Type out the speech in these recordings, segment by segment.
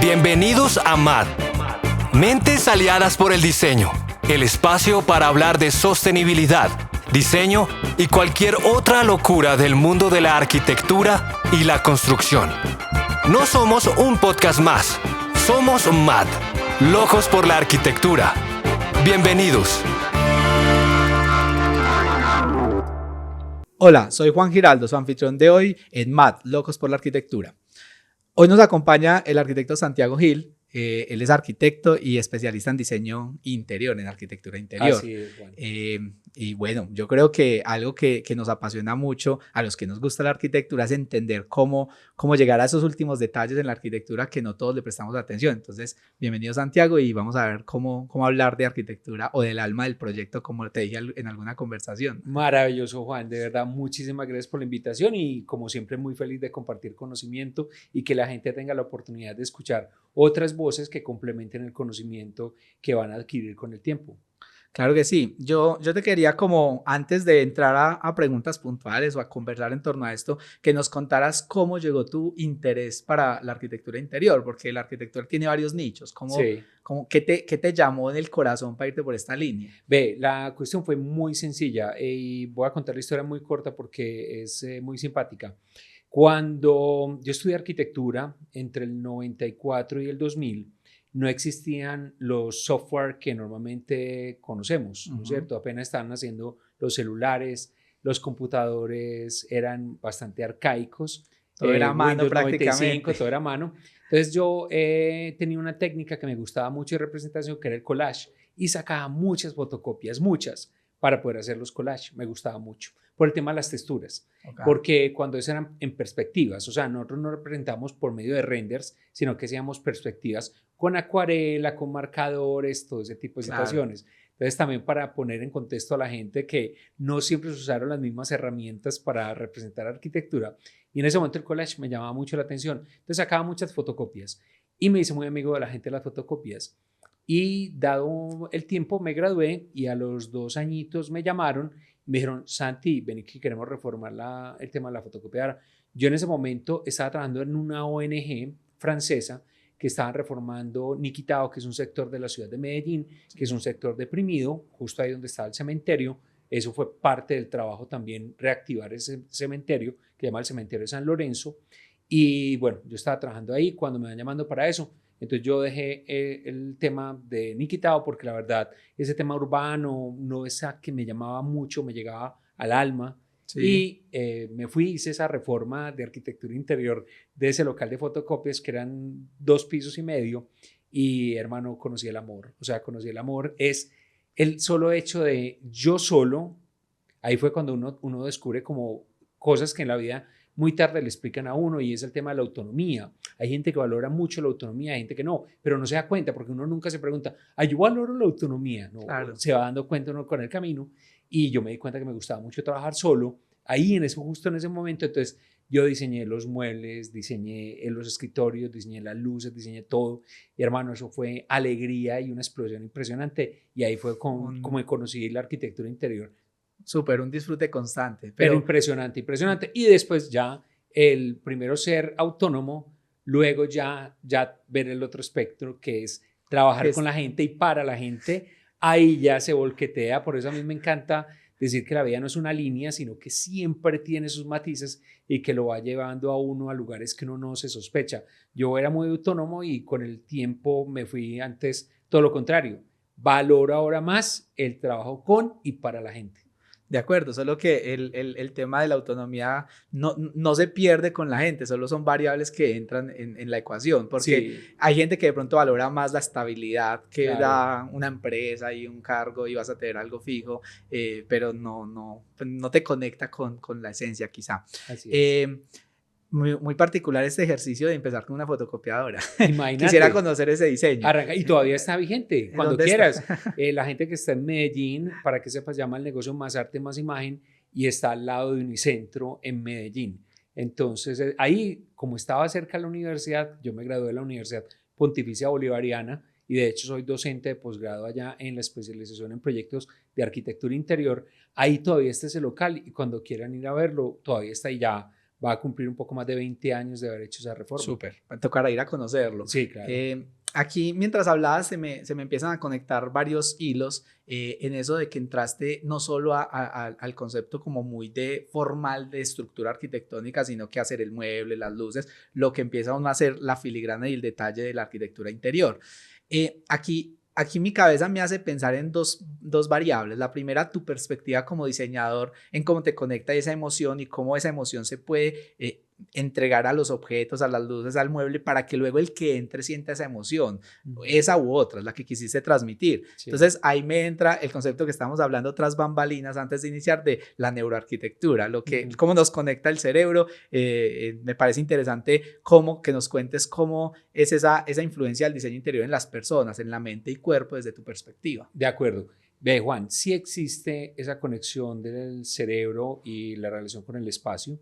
Bienvenidos a MAD, Mentes Aliadas por el Diseño, el espacio para hablar de sostenibilidad, diseño y cualquier otra locura del mundo de la arquitectura y la construcción. No somos un podcast más, somos MAD, locos por la arquitectura. Bienvenidos. Hola, soy Juan Giraldo, su anfitrión de hoy en MAD, Locos por la Arquitectura. Hoy nos acompaña el arquitecto Santiago Gil. Él es arquitecto y especialista en diseño interior, en arquitectura interior. Así es, Juan. Y bueno, yo creo que algo que nos apasiona mucho a los que nos gusta la arquitectura es entender cómo llegar a esos últimos detalles en la arquitectura que no todos le prestamos atención. Entonces, bienvenido Santiago y vamos a ver cómo hablar de arquitectura o del alma del proyecto, como te dije en alguna conversación. Maravilloso, Juan. De verdad, muchísimas gracias por la invitación y como siempre muy feliz de compartir conocimiento y que la gente tenga la oportunidad de escuchar otras voces que complementen el conocimiento que van a adquirir con el tiempo. Claro que sí. Yo te quería, como antes de entrar a preguntas puntuales o a conversar en torno a esto, que nos contaras cómo llegó tu interés para la arquitectura interior, porque la arquitectura tiene varios nichos. ¿Qué te llamó en el corazón para irte por esta línea? Ve, la cuestión fue muy sencilla y voy a contar la historia muy corta porque es muy simpática. Cuando yo estudié arquitectura entre el 94 y el 2000, no existían los software que normalmente conocemos, ¿no es cierto? Apenas estaban haciendo los celulares, los computadores eran bastante arcaicos. Todo era a mano Windows prácticamente. 95, todo era a mano. Entonces yo tenía una técnica que me gustaba mucho de representación, que era el collage, y sacaba muchas fotocopias, muchas, para poder hacer los collages. Me gustaba mucho, por el tema de las texturas. Okay. Porque cuando eso eran en perspectivas, o sea, nosotros no representamos por medio de renders, sino que hacíamos perspectivas con acuarela, con marcadores, todo ese tipo de situaciones. Entonces también para poner en contexto a la gente que no siempre se usaron las mismas herramientas para representar arquitectura. Y en ese momento el collage me llamaba mucho la atención. Entonces sacaba muchas fotocopias y me hice muy amigo de la gente de las fotocopias. Y dado el tiempo me gradué y a los 2 añitos me llamaron y me dijeron: Santi, ven que queremos reformar el tema de la fotocopiadora. Yo en ese momento estaba trabajando en una ONG francesa que estaban reformando Niquitao, que es un sector de la ciudad de Medellín, que es un sector deprimido, justo ahí donde estaba el cementerio. Eso fue parte del trabajo también, reactivar ese cementerio, que se llama el Cementerio de San Lorenzo. Y bueno, yo estaba trabajando ahí cuando me van llamando para eso. Entonces yo dejé el tema de Niquitao porque la verdad ese tema urbano no es a que me llamaba mucho, me llegaba al alma. Sí. Y me fui, hice esa reforma de arquitectura interior de ese local de fotocopias que eran 2,5 pisos y hermano, conocí el amor. O sea, conocí el amor, es el solo hecho de yo solo. Ahí fue cuando uno descubre como cosas que en la vida muy tarde le explican a uno, y es el tema de la autonomía. Hay gente que valora mucho la autonomía, hay gente que no, pero no se da cuenta porque uno nunca se pregunta: yo valoro la autonomía. No, claro. Se va dando cuenta uno con el camino, y yo me di cuenta que me gustaba mucho trabajar solo, ahí justo en ese momento. Entonces yo diseñé los muebles, diseñé los escritorios, diseñé las luces, diseñé todo, y hermano, eso fue alegría y una explosión impresionante, y ahí fue como conocí la arquitectura interior. Súper, un disfrute constante. Pero impresionante. Y después ya el primero ser autónomo, luego ya ver el otro espectro, que es trabajar con la gente y para la gente. Ahí ya se volquetea. Por eso a mí me encanta decir que la vida no es una línea, sino que siempre tiene sus matices y que lo va llevando a uno a lugares que uno no se sospecha. Yo era muy autónomo y con el tiempo me fui antes todo lo contrario. Valoro ahora más el trabajo con y para la gente. De acuerdo, solo que el tema de la autonomía no se pierde con la gente, solo son variables que entran en la ecuación, porque hay gente que de pronto valora más la estabilidad que da una empresa y un cargo y vas a tener algo fijo, pero no te conecta con la esencia quizá. Así es. Muy particular este ejercicio de empezar con una fotocopiadora. Imagínate. Quisiera conocer ese diseño. Y todavía está vigente, cuando quieras. La gente que está en Medellín, para que sepas, llama el negocio Más Arte Más Imagen y está al lado de Unicentro en Medellín. Entonces, ahí, como estaba cerca de la universidad, yo me gradué de la Universidad Pontificia Bolivariana y de hecho soy docente de posgrado allá en la especialización en proyectos de arquitectura interior. Ahí todavía está ese local y cuando quieran ir a verlo, todavía está ahí. Ya va a cumplir un poco más de 20 años de haber hecho esa reforma. Súper, me tocará ir a conocerlo. Sí, claro. Aquí, mientras hablabas, se me empiezan a conectar varios hilos en eso de que entraste no solo al concepto como muy formal de estructura arquitectónica, sino que hacer el mueble, las luces, lo que empieza a hacer la filigrana y el detalle de la arquitectura interior. Aquí mi cabeza me hace pensar en dos variables. La primera, tu perspectiva como diseñador, en cómo te conecta esa emoción y cómo esa emoción se puede entregar a los objetos, a las luces, al mueble, para que luego el que entre sienta esa emoción, esa u otra, la que quisiste transmitir. Sí. Entonces ahí me entra el concepto que estamos hablando tras bambalinas antes de iniciar, de la neuroarquitectura, cómo nos conecta el cerebro. Me parece interesante que nos cuentes cómo es esa influencia del diseño interior en las personas, en la mente y cuerpo desde tu perspectiva. De acuerdo. Ve, Juan, sí existe esa conexión del cerebro y la relación con el espacio,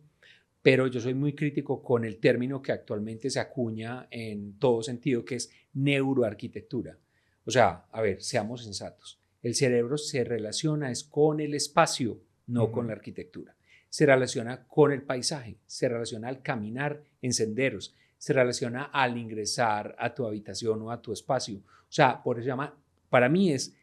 pero yo soy muy crítico con el término que actualmente se acuña en todo sentido, que es neuroarquitectura. O sea, a ver, seamos sensatos. El cerebro se relaciona con el espacio, no con la arquitectura. Se relaciona con el paisaje, se relaciona al caminar en senderos, se relaciona al ingresar a tu habitación o a tu espacio. O sea, por eso se llama, para mí es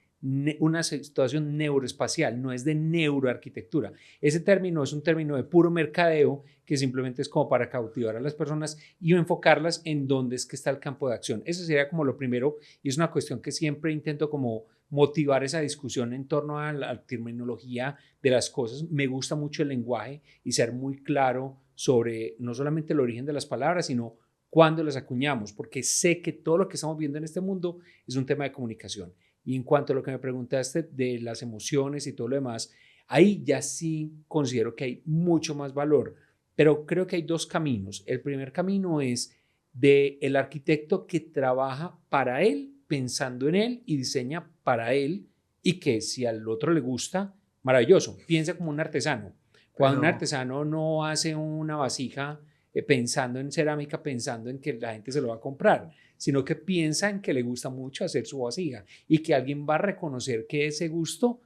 una situación neuroespacial, no es de neuroarquitectura. Ese término es un término de puro mercadeo que simplemente es como para cautivar a las personas y enfocarlas en dónde es que está el campo de acción. Eso sería como lo primero, y es una cuestión que siempre intento como motivar esa discusión en torno a la terminología de las cosas. Me gusta mucho el lenguaje y ser muy claro sobre no solamente el origen de las palabras, sino cuándo las acuñamos, porque sé que todo lo que estamos viendo en este mundo es un tema de comunicación. Y en cuanto a lo que me preguntaste de las emociones y todo lo demás, ahí ya sí considero que hay mucho más valor, pero creo que hay dos caminos. El primer camino es del arquitecto que trabaja para él, pensando en él y diseña para él, y que si al otro le gusta, maravilloso, piensa como un artesano. Cuando un artesano no hace una vasija pensando en cerámica, pensando en que la gente se lo va a comprar, sino que piensa en que le gusta mucho hacer su vasija y que alguien va a reconocer que ese gusto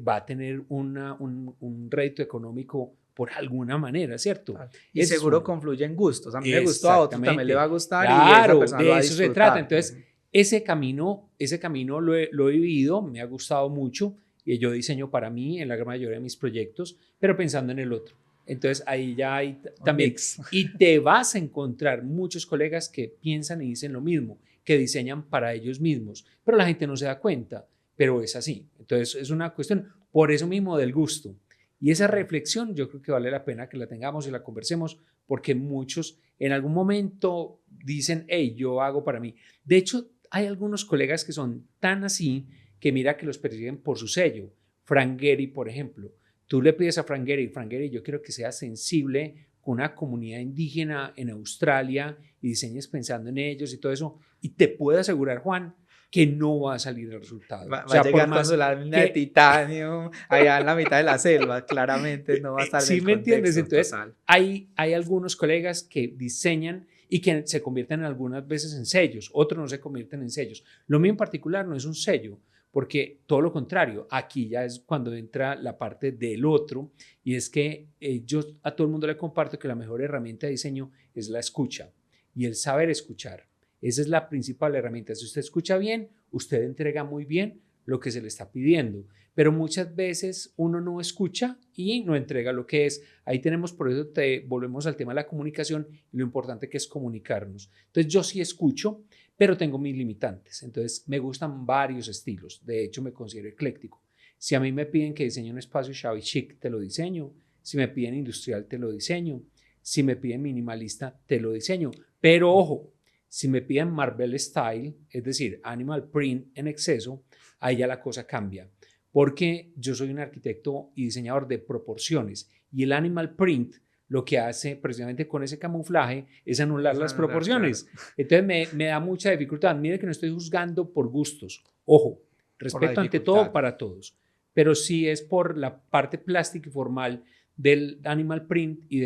va a tener un rédito económico por alguna manera, ¿cierto? Y seguro confluye en gustos. A mí me gustó, a otro también le va a gustar. Claro, y esa persona de eso se trata. Entonces, ese camino lo he vivido, me ha gustado mucho y yo diseño para mí en la gran mayoría de mis proyectos, pero pensando en el otro. Entonces ahí ya hay también, y te vas a encontrar muchos colegas que piensan y dicen lo mismo, que diseñan para ellos mismos, pero la gente no se da cuenta, pero es así. Entonces es una cuestión, por eso mismo, del gusto. Y esa reflexión yo creo que vale la pena que la tengamos y la conversemos, porque muchos en algún momento dicen, hey, yo hago para mí. De hecho, hay algunos colegas que son tan así que mira que los persiguen por su sello. Frank Gehry, por ejemplo. Tú le pides a Frank Gehry, yo quiero que seas sensible con una comunidad indígena en Australia y diseñes pensando en ellos y todo eso. Y te puedo asegurar, Juan, que no va a salir el resultado. Va a llegar con su lámina de titanio allá en la mitad de la selva. Claramente no va a estar en el contexto. ¿Sí me entiendes? Entonces, hay algunos colegas que diseñan y que se convierten algunas veces en sellos. Otros no se convierten en sellos. Lo mío en particular no es un sello, porque todo lo contrario, aquí ya es cuando entra la parte del otro, y es que yo a todo el mundo le comparto que la mejor herramienta de diseño es la escucha y el saber escuchar. Esa es la principal herramienta. Si usted escucha bien, usted entrega muy bien lo que se le está pidiendo, pero muchas veces uno no escucha y no entrega lo que es. Ahí tenemos, por eso volvemos al tema de la comunicación y lo importante que es comunicarnos. Entonces yo sí escucho, pero tengo mis limitantes. Entonces me gustan varios estilos. De hecho, me considero ecléctico. Si a mí me piden que diseñe un espacio shabby chic, te lo diseño. Si me piden industrial, te lo diseño. Si me piden minimalista, te lo diseño. Pero ojo, si me piden Marvel Style, es decir, animal print en exceso, ahí ya la cosa cambia. Porque yo soy un arquitecto y diseñador de proporciones. Y el animal print lo que hace precisamente con ese camuflaje es anular las proporciones. Claro. Entonces me da mucha dificultad. Mire que no estoy juzgando por gustos. Ojo, respeto ante todo para todos. Pero sí es por la parte plástica y formal del animal print y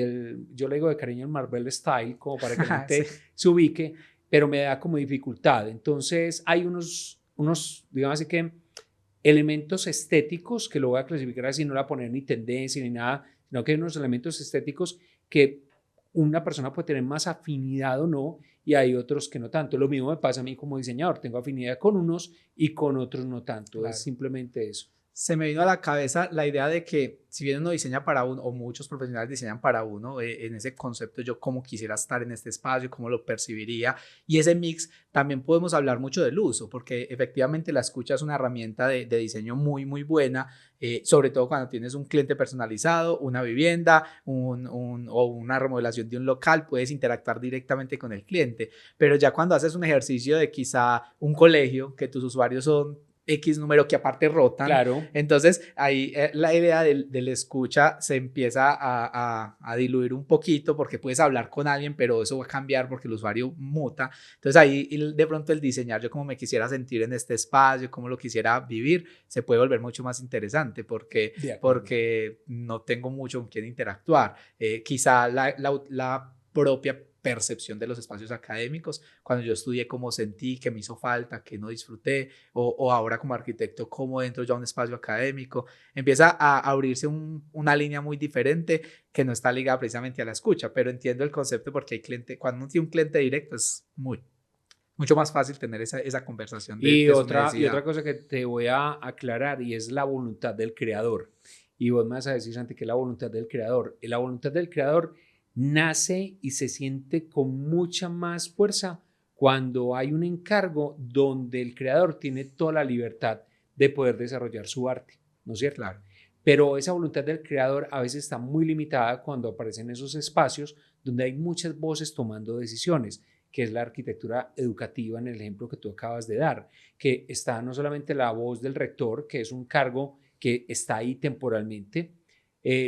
yo le digo de cariño el Marvel Style, como para que la gente se ubique, pero me da como dificultad. Entonces hay unos digamos así que, elementos estéticos que lo voy a clasificar así, no le voy a poner ni tendencia ni nada, sino que hay unos elementos estéticos que una persona puede tener más afinidad o no, y hay otros que no tanto. Lo mismo me pasa a mí como diseñador, tengo afinidad con unos y con otros no tanto, claro. Es simplemente eso. Se me vino a la cabeza la idea de que si bien uno diseña para uno, o muchos profesionales diseñan para uno, en ese concepto yo cómo quisiera estar en este espacio, cómo lo percibiría, y ese mix también podemos hablar mucho del uso, porque efectivamente la escucha es una herramienta de diseño muy, muy buena, sobre todo cuando tienes un cliente personalizado, una vivienda o una remodelación de un local, puedes interactuar directamente con el cliente, pero ya cuando haces un ejercicio de quizá un colegio, que tus usuarios son X número que aparte rotan, claro. Entonces ahí la idea del escucha se empieza a diluir un poquito, porque puedes hablar con alguien, pero eso va a cambiar porque el usuario muta. Entonces ahí de pronto el diseñar yo como me quisiera sentir en este espacio, cómo lo quisiera vivir, se puede volver mucho más interesante porque no tengo mucho con quién interactuar. Quizá la propia percepción de los espacios académicos, cuando yo estudié cómo sentí, que me hizo falta, que no disfruté, o ahora como arquitecto cómo entro yo a un espacio académico, empieza a abrirse una línea muy diferente que no está ligada precisamente a la escucha, pero entiendo el concepto porque hay cliente, cuando uno tiene un cliente directo es mucho más fácil tener esa conversación. Y otra cosa que te voy a aclarar, y es la voluntad del creador. Y vos me vas a decir, Santi, que es la voluntad del creador. Y la voluntad del creador nace y se siente con mucha más fuerza cuando hay un encargo donde el creador tiene toda la libertad de poder desarrollar su arte, ¿no es cierto? Claro. Pero esa voluntad del creador a veces está muy limitada cuando aparecen esos espacios donde hay muchas voces tomando decisiones, que es la arquitectura educativa en el ejemplo que tú acabas de dar, que está no solamente la voz del rector, que es un cargo que está ahí temporalmente,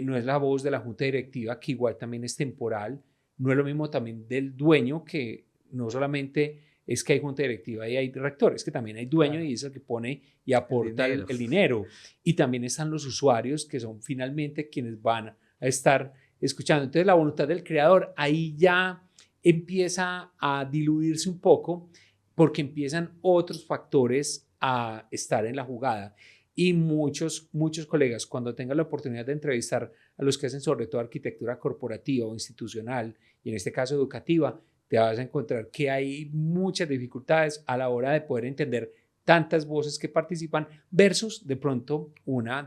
no es la voz de la junta directiva, que igual también es temporal, no es lo mismo también del dueño, que no solamente es que hay junta directiva y hay rectores, que también hay dueño, claro, y es el que pone y aporta el dinero. Y también están los usuarios, que son finalmente quienes van a estar escuchando. Entonces la voluntad del creador ahí ya empieza a diluirse un poco, porque empiezan otros factores a estar en la jugada. Y muchos colegas, cuando tengan la oportunidad de entrevistar a los que hacen sobre todo arquitectura corporativa o institucional, y en este caso educativa, te vas a encontrar que hay muchas dificultades a la hora de poder entender tantas voces que participan versus de pronto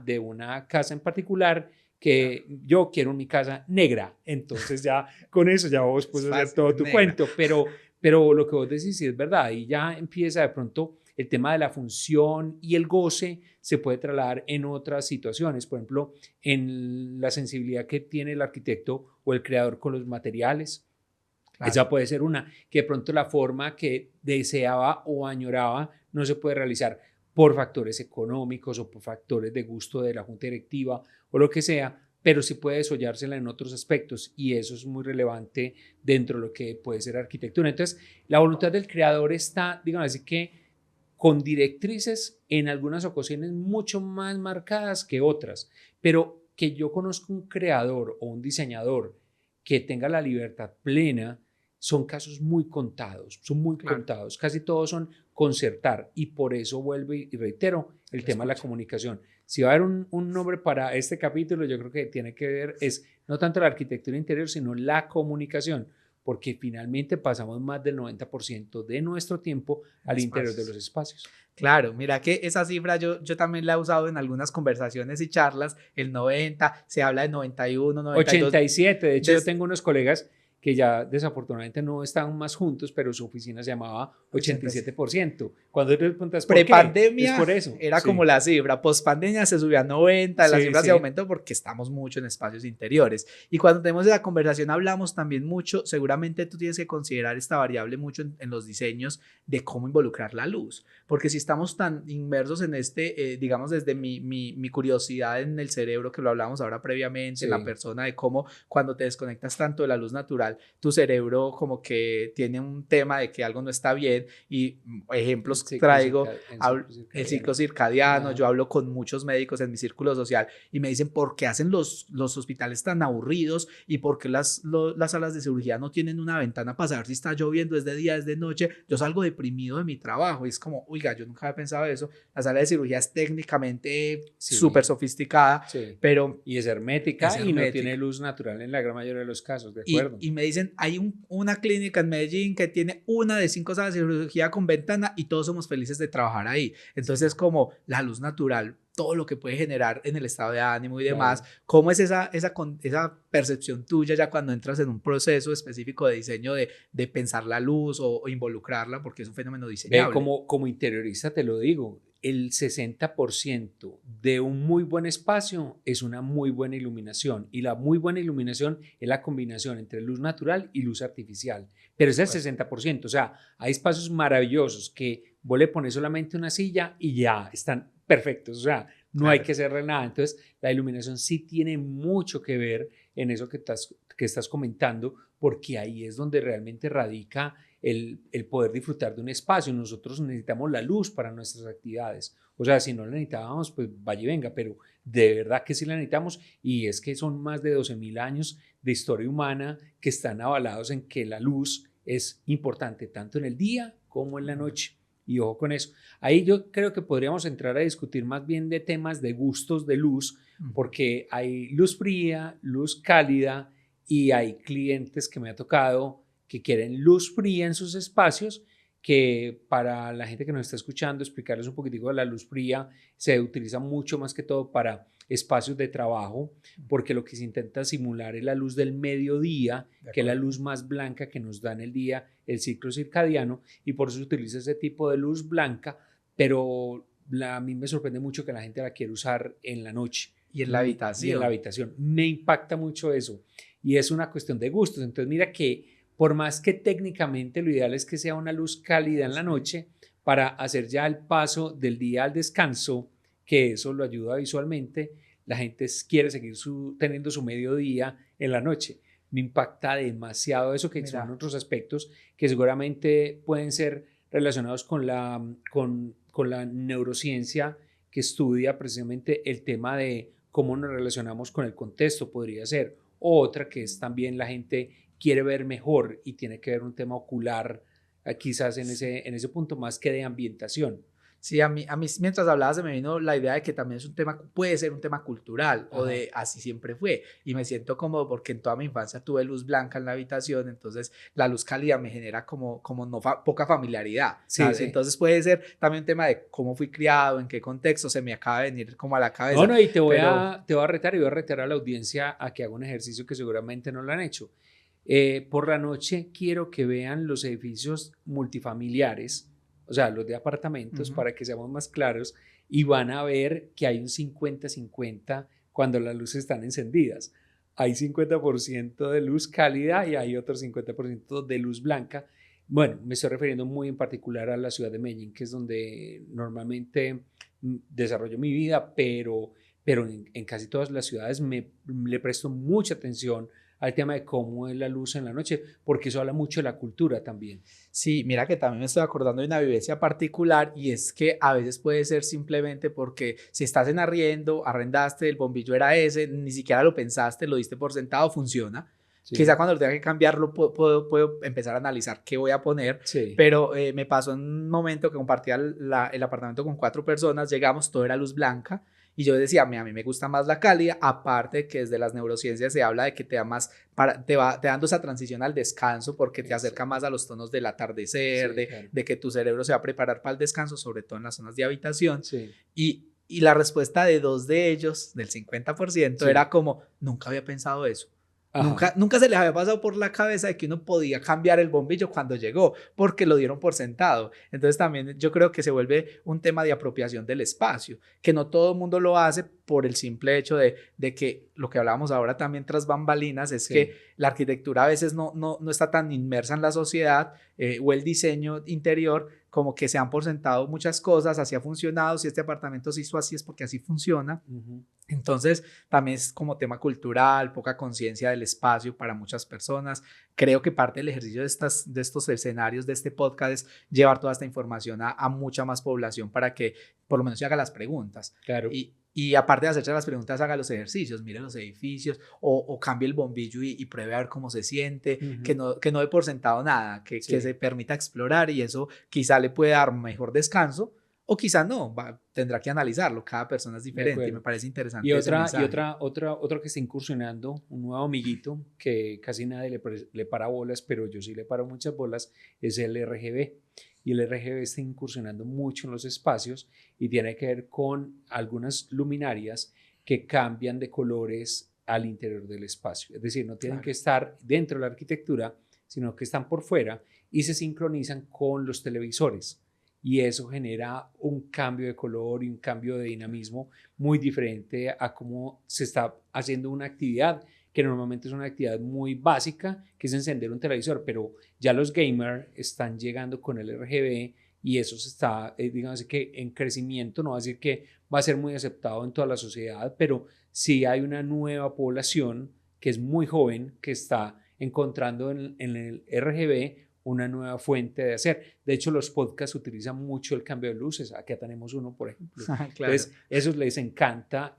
de una casa en particular, que yo quiero mi casa negra. Entonces ya con eso ya vos puedes hacer todo tu cuento, pero lo que vos decís sí es verdad, y ya empieza de pronto el tema de la función y el goce se puede trasladar en otras situaciones, por ejemplo, en la sensibilidad que tiene el arquitecto o el creador con los materiales. Claro. Esa puede ser una, que de pronto la forma que deseaba o añoraba no se puede realizar por factores económicos o por factores de gusto de la junta directiva o lo que sea, pero sí puede desollársela en otros aspectos, y eso es muy relevante dentro de lo que puede ser arquitectura. Entonces, la voluntad del creador está, digamos así, que con directrices en algunas ocasiones mucho más marcadas que otras, pero que yo conozco un creador o un diseñador que tenga la libertad plena, son casos muy contados, contados, casi todos son concertar, y por eso vuelvo y reitero el tema de la comunicación. Si va a haber un nombre para este capítulo, yo creo que tiene que ver, es no tanto la arquitectura interior, sino la comunicación, porque finalmente pasamos más del 90% de nuestro tiempo al interior de los espacios. Claro, mira que esa cifra yo también la he usado en algunas conversaciones y charlas, el 90, se habla de 91, 92. 87, de hecho yo tengo unos colegas que ya desafortunadamente no están más juntos, pero su oficina se llamaba 87%. Cuando te preguntas por prepandemia, es por eso. Era como la cifra, pospandemia se subió a 90, la cifra se aumentó porque estamos mucho en espacios interiores. Y cuando tenemos esa conversación hablamos también mucho, seguramente tú tienes que considerar esta variable mucho en los diseños de cómo involucrar la luz, porque si estamos tan inmersos en digamos desde mi curiosidad en el cerebro, que lo hablábamos ahora previamente, en la persona, de cómo cuando te desconectas tanto de la luz natural, tu cerebro como que tiene un tema de que algo no está bien, y ejemplos traigo, el ciclo circadiano. Yo hablo con muchos médicos en mi círculo social y me dicen por qué hacen los hospitales tan aburridos y por qué las salas de cirugía no tienen una ventana para saber si está lloviendo, es de día, es de noche. Yo salgo deprimido de mi trabajo y es como, oiga, yo nunca había pensado eso. La sala de cirugía es técnicamente súper sofisticada, pero... Y es hermética y no tiene luz natural en la gran mayoría de los casos, ¿de acuerdo? Y me dicen, hay una clínica en Medellín que tiene una de 5 salas de cirugía con ventana y todos somos felices de trabajar ahí. Entonces, como la luz natural, todo lo que puede generar en el estado de ánimo y demás, ¿cómo es esa percepción tuya ya cuando entras en un proceso específico de diseño de pensar la luz o involucrarla, porque es un fenómeno diseñable? Como interiorista te lo digo, el 60% de un muy buen espacio es una muy buena iluminación, y la muy buena iluminación es la combinación entre luz natural y luz artificial, pero es el 60%, o sea, hay espacios maravillosos que vos le pones solamente una silla y ya están perfectos, o sea, no hay que hacerle nada. Entonces, la iluminación sí tiene mucho que ver en eso que estás comentando, porque ahí es donde realmente radica el poder disfrutar de un espacio. Nosotros necesitamos la luz para nuestras actividades. O sea, si no la necesitábamos, pues vaya y venga, pero de verdad que sí la necesitamos, y es que son más de 12.000 años de historia humana que están avalados en que la luz es importante, tanto en el día como en la noche. Y ojo con eso. Ahí yo creo que podríamos entrar a discutir más bien de temas de gustos de luz, porque hay luz fría, luz cálida, y hay clientes que me ha tocado que quieren luz fría en sus espacios, que para la gente que nos está escuchando, explicarles un poquitico de la luz fría, se utiliza mucho más que todo para espacios de trabajo, porque lo que se intenta simular es la luz del mediodía, que es la luz más blanca que nos da en el día el ciclo circadiano, y por eso se utiliza ese tipo de luz blanca, pero a mí me sorprende mucho que la gente la quiere usar en la noche. Y en la habitación. Y en la habitación. Me impacta mucho eso, y es una cuestión de gustos. Entonces mira que por más que técnicamente lo ideal es que sea una luz cálida en la noche, para hacer ya el paso del día al descanso, que eso lo ayuda visualmente, la gente quiere seguir teniendo su mediodía en la noche. Me impacta demasiado eso, que son otros aspectos que seguramente pueden ser relacionados con la neurociencia, que estudia precisamente el tema de cómo nos relacionamos con el contexto, podría ser. Otra que es también la gente quiere ver mejor y tiene que ver un tema ocular, quizás en ese punto, más que de ambientación. Sí, a mí mientras hablabas se me vino la idea de que también es un tema, puede ser un tema cultural. Ajá. O de así siempre fue, y me siento cómodo porque en toda mi infancia tuve luz blanca en la habitación, entonces la luz cálida me genera como poca familiaridad. Sí, sí. Entonces puede ser también un tema de cómo fui criado, en qué contexto, se me acaba de venir como a la cabeza. No, y te voy a retar, y voy a retar a la audiencia a que haga un ejercicio que seguramente no lo han hecho. Por la noche quiero que vean los edificios multifamiliares, o sea, los de apartamentos, para que seamos más claros, y van a ver que hay un 50-50 cuando las luces están encendidas. Hay 50% de luz cálida y hay otro 50% de luz blanca. Bueno, me estoy refiriendo muy en particular a la ciudad de Medellín, que es donde normalmente desarrollo mi vida, pero en casi todas las ciudades le presto mucha atención al tema de cómo es la luz en la noche, porque eso habla mucho de la cultura también. Sí, mira que también me estoy acordando de una vivencia particular, y es que a veces puede ser simplemente porque si estás en arriendo, arrendaste, el bombillo era ese, ni siquiera lo pensaste, lo diste por sentado, funciona. Sí. Quizá cuando lo tenga que cambiarlo puedo empezar a analizar qué voy a poner, sí. Pero me pasó en un momento que compartía el apartamento con 4 personas, llegamos, todo era luz blanca, y yo decía, a mí me gusta más la cálida, aparte que desde las neurociencias se habla de que te da más, te dando esa transición al descanso, porque te acerca más a los tonos del atardecer, sí, claro. de que tu cerebro se va a preparar para el descanso, sobre todo en las zonas de habitación, sí. Y la respuesta de 2 de ellos, del 50%, sí. Era como, nunca había pensado eso. Nunca se les había pasado por la cabeza de que uno podía cambiar el bombillo cuando llegó, porque lo dieron por sentado. Entonces también yo creo que se vuelve un tema de apropiación del espacio, que no todo el mundo lo hace por el simple hecho de que lo que hablábamos ahora también tras bambalinas es sí. Que la arquitectura a veces no está tan inmersa en la sociedad, o el diseño interior, como que se han por sentado muchas cosas, así ha funcionado, si este apartamento se hizo así es porque así funciona. Entonces también es como tema cultural, poca conciencia del espacio para muchas personas. Creo que parte del ejercicio de estos escenarios, de este podcast, es llevar toda esta información a mucha más población para que por lo menos se haga las preguntas. Claro. Y aparte de hacerse las preguntas, haga los ejercicios, mire los edificios, o cambie el bombillo y pruebe a ver cómo se siente, que no dé por sentado nada, que se permita explorar, y eso quizá le puede dar mejor descanso o quizá no, tendrá que analizarlo, cada persona es diferente y me parece interesante. Y otra que está incursionando, un nuevo amiguito que casi nadie le para bolas, pero yo sí le paro muchas bolas, es el RGB. Y el RGB está incursionando mucho en los espacios y tiene que ver con algunas luminarias que cambian de colores al interior del espacio. Es decir, no tienen que estar dentro de la arquitectura, sino que están por fuera y se sincronizan con los televisores. Y eso genera un cambio de color y un cambio de dinamismo muy diferente a cómo se está haciendo una actividad, que normalmente es una actividad muy básica, que es encender un televisor, pero ya los gamers están llegando con el RGB y eso se está, digamos que en crecimiento. No va a decir que va a ser muy aceptado en toda la sociedad, pero sí hay una nueva población que es muy joven, que está encontrando en el RGB una nueva fuente de hacer. De hecho, los podcasts utilizan mucho el cambio de luces. Aquí tenemos uno, por ejemplo. Claro. Entonces, eso les encanta,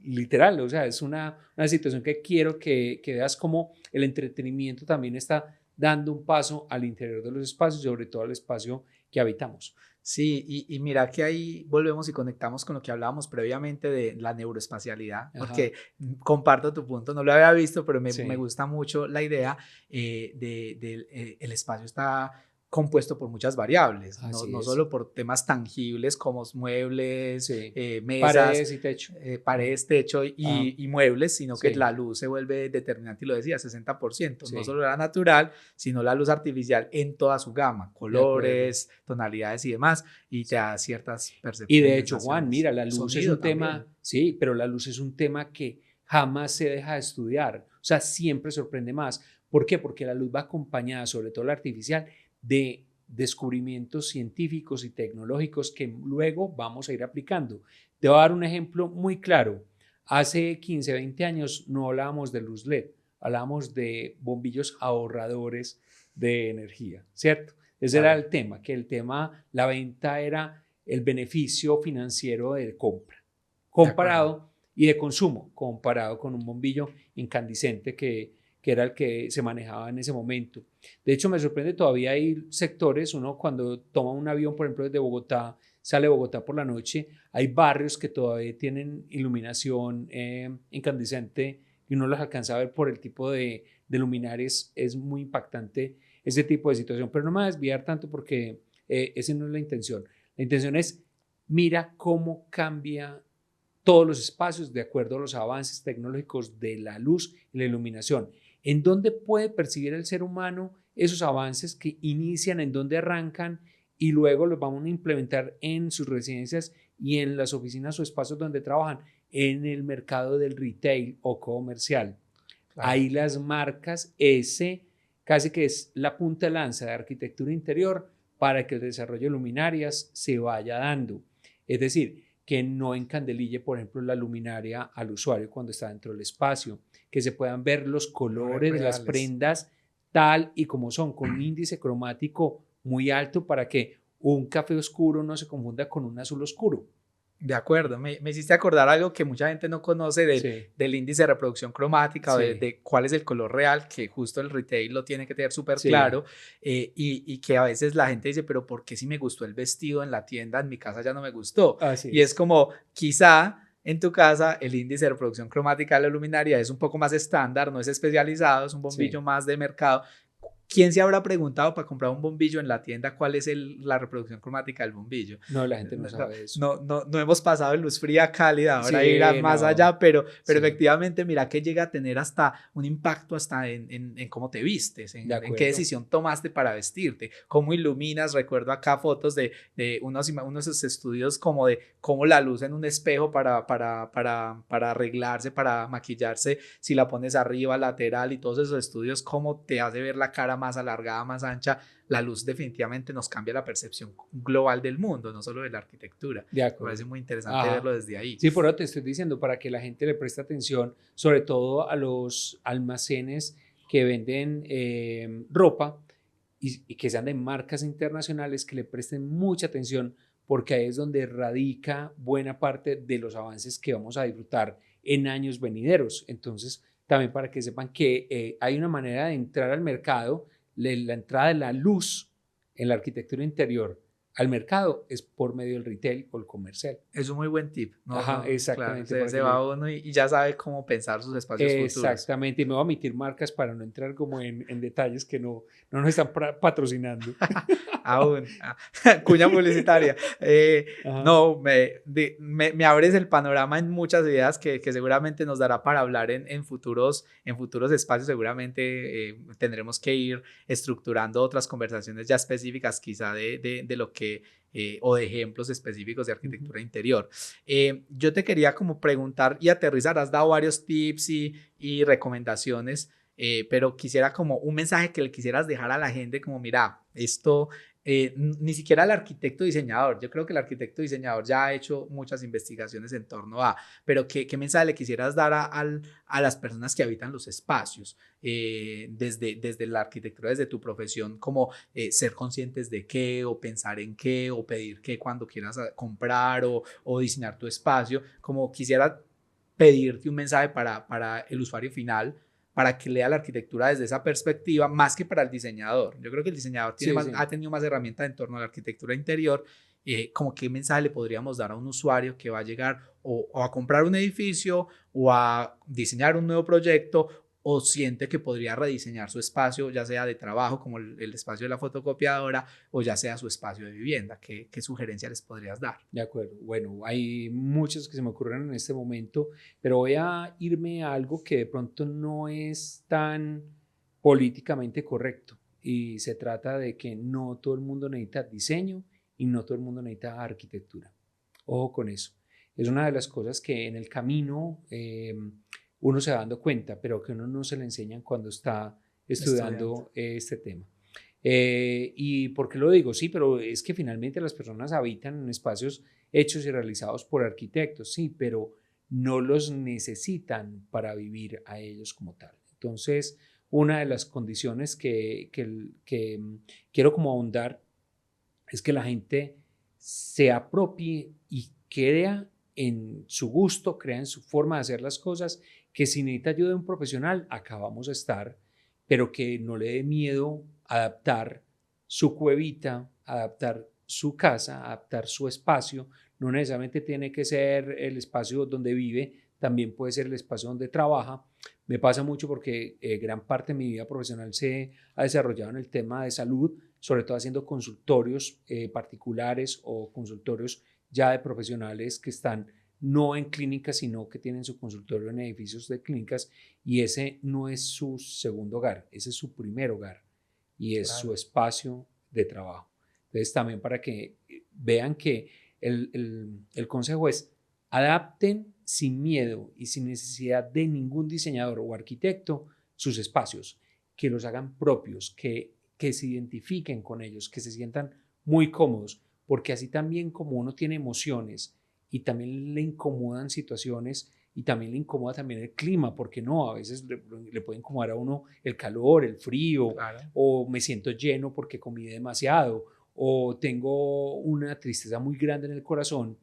literal. O sea, es una situación que quiero que veas cómo el entretenimiento también está dando un paso al interior de los espacios, sobre todo al espacio que habitamos. Sí, y mira que ahí volvemos y conectamos con lo que hablábamos previamente de la neuroespacialidad, porque comparto tu punto, no lo había visto, pero me gusta mucho la idea el espacio está compuesto por muchas variables, no solo por temas tangibles como muebles, mesas, paredes, techo y muebles, sino que la luz se vuelve determinante, y lo decía, 60%, no solo la natural, sino la luz artificial en toda su gama, colores, tonalidades y demás, y te da ciertas percepciones. Y de hecho, Juan, mira, la luz es un tema, sí, pero la luz es un tema que jamás se deja de estudiar, o sea, siempre sorprende más. ¿Por qué? Porque la luz va acompañada, sobre todo la artificial, de descubrimientos científicos y tecnológicos que luego vamos a ir aplicando. Te voy a dar un ejemplo muy claro. Hace 15, 20 años no hablábamos de luz LED, hablábamos de bombillos ahorradores de energía, ¿cierto? Ese era el tema, la venta era el beneficio financiero de compra, comparado y de consumo, comparado con un bombillo incandescente que era el que se manejaba en ese momento. De hecho, me sorprende, todavía hay sectores, uno cuando toma un avión, por ejemplo, desde Bogotá, sale de Bogotá por la noche, hay barrios que todavía tienen iluminación incandescente y uno los alcanza a ver por el tipo de luminarias. Es muy impactante ese tipo de situación, pero no me voy a desviar tanto porque esa no es la intención. La intención es, mira cómo cambia todos los espacios de acuerdo a los avances tecnológicos de la luz y la iluminación. ¿En dónde puede percibir el ser humano esos avances que inician, en dónde arrancan y luego los vamos a implementar en sus residencias y en las oficinas o espacios donde trabajan? En el mercado del retail o comercial. Claro. Ahí las marcas, casi que es la punta de lanza de arquitectura interior para que el desarrollo de luminarias se vaya dando. Es decir, que no encandelille, por ejemplo, la luminaria al usuario cuando está dentro del espacio, que se puedan ver los colores de las prendas tal y como son, con un índice cromático muy alto para que un café oscuro no se confunda con un azul oscuro. De acuerdo, me hiciste acordar algo que mucha gente no conoce del índice de reproducción cromática, o de cuál es el color real, que justo el retail lo tiene que tener súper claro, y que a veces la gente dice, pero ¿por qué si me gustó el vestido en la tienda, en mi casa ya no me gustó? Y es como, quizá en tu casa el índice de reproducción cromática de la luminaria es un poco más estándar, no es especializado, es un bombillo más de mercado. ¿Quién se habrá preguntado para comprar un bombillo en la tienda cuál es la reproducción cromática del bombillo? No, la gente no sabe eso. No hemos pasado de luz fría a cálida, ahora ir más allá, pero efectivamente mira que llega a tener hasta un impacto hasta en cómo te vistes, en qué decisión tomaste para vestirte, cómo iluminas. Recuerdo acá fotos de unos estudios como de cómo la luz en un espejo para arreglarse, para maquillarse, si la pones arriba, lateral, y todos esos estudios, cómo te hace ver la cara más alargada, más ancha. La luz definitivamente nos cambia la percepción global del mundo, no solo de la arquitectura. Me parece muy interesante verlo desde ahí. Sí, por eso te estoy diciendo, para que la gente le preste atención, sobre todo a los almacenes que venden ropa y que sean de marcas internacionales, que le presten mucha atención, porque ahí es donde radica buena parte de los avances que vamos a disfrutar en años venideros. Entonces, también para que sepan que hay una manera de entrar al mercado, la entrada de la luz en la arquitectura interior al mercado es por medio del retail o el comercial. Es un muy buen tip, ¿no? Ajá, exactamente. Claro, se va uno y ya sabe cómo pensar sus espacios futuros. Exactamente, y me voy a omitir marcas para no entrar como en detalles que no nos están patrocinando. Aún, cuña publicitaria. No, me abres el panorama en muchas ideas que seguramente nos dará para hablar en futuros espacios. Seguramente tendremos que ir estructurando otras conversaciones ya específicas quizá de lo que o de ejemplos específicos de arquitectura interior. Yo te quería como preguntar y aterrizar, has dado varios tips y recomendaciones, pero quisiera como un mensaje que le quisieras dejar a la gente como mira, esto ni siquiera el arquitecto diseñador, yo creo que el arquitecto diseñador ya ha hecho muchas investigaciones en torno a, pero ¿qué mensaje le quisieras dar a las personas que habitan los espacios desde la arquitectura, desde tu profesión, como ser conscientes de qué o pensar en qué o pedir qué cuando quieras comprar o diseñar tu espacio, como quisiera pedirte un mensaje para el usuario final, para que lea la arquitectura desde esa perspectiva, más que para el diseñador. Yo creo que el diseñador ha tenido más herramientas en torno a la arquitectura interior, como qué mensaje le podríamos dar a un usuario que va a llegar o a comprar un edificio o a diseñar un nuevo proyecto o siente que podría rediseñar su espacio, ya sea de trabajo, como el espacio de la fotocopiadora, o ya sea su espacio de vivienda. ¿Qué sugerencia les podrías dar? De acuerdo. Bueno, hay muchos que se me ocurren en este momento, pero voy a irme a algo que de pronto no es tan políticamente correcto. Y se trata de que no todo el mundo necesita diseño y no todo el mundo necesita arquitectura. Ojo con eso. Es una de las cosas que en el camino uno se va dando cuenta, pero que uno no se le enseñan cuando está estudiando este tema. ¿Y por qué lo digo? Sí, pero es que finalmente las personas habitan en espacios hechos y realizados por arquitectos, sí, pero no los necesitan para vivir a ellos como tal. Entonces, una de las condiciones que quiero como ahondar es que la gente se apropie y crea en su gusto, crea en su forma de hacer las cosas, que si necesita ayuda de un profesional, acá vamos a estar, pero que no le dé miedo adaptar su cuevita, adaptar su casa, adaptar su espacio. No necesariamente tiene que ser el espacio donde vive, también puede ser el espacio donde trabaja. Me pasa mucho porque gran parte de mi vida profesional se ha desarrollado en el tema de salud, sobre todo haciendo consultorios particulares o consultorios ya de profesionales que están no en clínicas, sino que tienen su consultorio en edificios de clínicas, y ese no es su segundo hogar, ese es su primer hogar y es su espacio de trabajo. Entonces también para que vean que el consejo es adapten sin miedo y sin necesidad de ningún diseñador o arquitecto sus espacios, que los hagan propios, que se identifiquen con ellos, que se sientan muy cómodos, porque así también como uno tiene emociones y también le incomodan situaciones y también le incomoda también el clima, porque no, a veces le puede incomodar a uno el calor, el frío, claro, o me siento lleno porque comí demasiado, o tengo una tristeza muy grande en el corazón.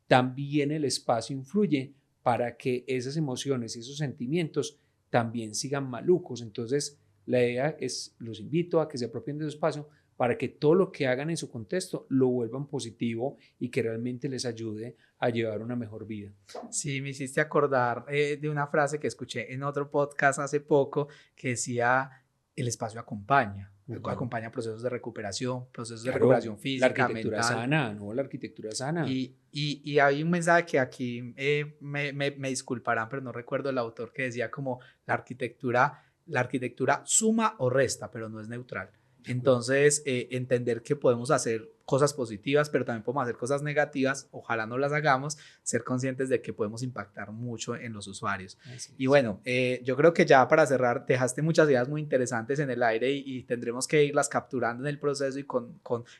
También el espacio influye para que esas emociones y esos sentimientos también sigan malucos. Entonces la idea es, los invito a que se apropien de su espacio para que todo lo que hagan en su contexto lo vuelvan positivo y que realmente les ayude a llevar una mejor vida. Sí, me hiciste acordar de una frase que escuché en otro podcast hace poco que decía, el espacio acompaña. Acompaña procesos de recuperación, procesos de recuperación física, la arquitectura mental. Sana, ¿no? La arquitectura sana. Y hay un mensaje que aquí me disculparán, pero no recuerdo el autor, que decía como la arquitectura suma o resta, pero no es neutral. Entonces, entender que podemos hacer cosas positivas, pero también podemos hacer cosas negativas, ojalá no las hagamos, ser conscientes de que podemos impactar mucho en los usuarios. Y bueno, yo creo que ya para cerrar, dejaste muchas ideas muy interesantes en el aire y tendremos que irlas capturando en el proceso y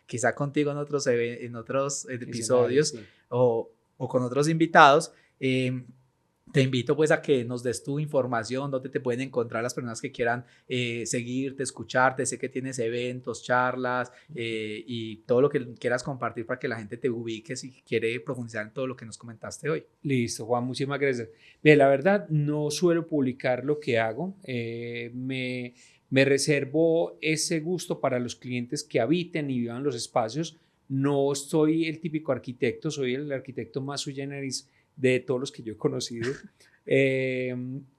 quizá contigo en otros episodios, sí, o con otros invitados. Te invito pues a que nos des tu información, dónde te pueden encontrar las personas que quieran seguirte, escucharte. Sé que tienes eventos, charlas y todo lo que quieras compartir para que la gente te ubique si quiere profundizar en todo lo que nos comentaste hoy. Listo, Juan, muchísimas gracias. Bien, la verdad no suelo publicar lo que hago, me reservo ese gusto para los clientes que habiten y vivan los espacios. no soy el típico arquitecto, soy el arquitecto más sui generis de todos los que yo he conocido.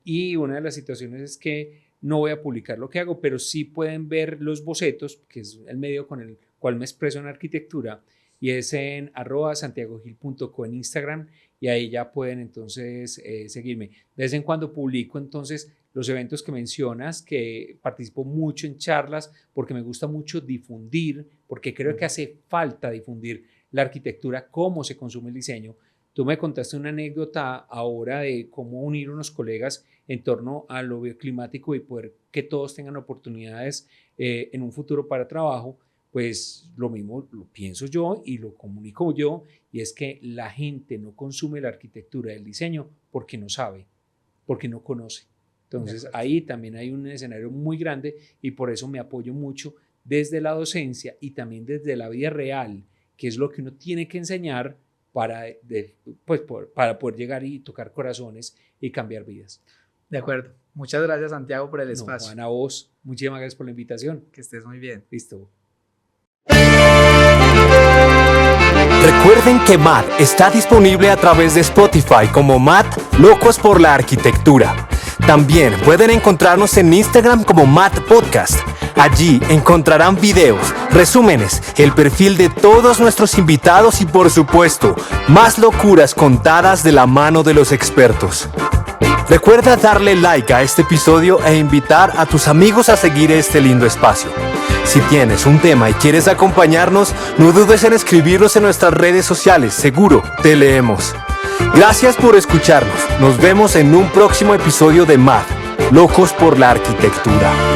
Y una de las situaciones es que no voy a publicar lo que hago, pero sí pueden ver los bocetos, que es el medio con el cual me expreso en arquitectura, y es en @santiagogil.co en Instagram, y ahí ya pueden entonces seguirme. De vez en cuando publico entonces los eventos que mencionas, que participo mucho en charlas porque me gusta mucho difundir, porque creo que hace falta difundir la arquitectura, cómo se consume el diseño. Tú me contaste una anécdota ahora de cómo unir unos colegas en torno a lo bioclimático y poder que todos tengan oportunidades en un futuro para trabajo. Pues lo mismo lo pienso yo y lo comunico yo, y es que la gente no consume la arquitectura del diseño porque no sabe, porque no conoce. Entonces ahí también hay un escenario muy grande, y por eso me apoyo mucho desde la docencia y también desde la vida real, que es lo que uno tiene que enseñar para poder llegar y tocar corazones y cambiar vidas. De acuerdo. Muchas gracias, Santiago, por el espacio. Juan, a vos, muchísimas gracias por la invitación. Que estés muy bien. Listo. Recuerden que MAD está disponible a través de Spotify como MAD Locos por la Arquitectura. También pueden encontrarnos en Instagram como MAD Podcast. Allí encontrarán videos, resúmenes, el perfil de todos nuestros invitados y, por supuesto, más locuras contadas de la mano de los expertos. Recuerda darle like a este episodio e invitar a tus amigos a seguir este lindo espacio. Si tienes un tema y quieres acompañarnos, no dudes en escribirnos en nuestras redes sociales, seguro te leemos. Gracias por escucharnos. Nos vemos en un próximo episodio de MAD, Locos por la Arquitectura.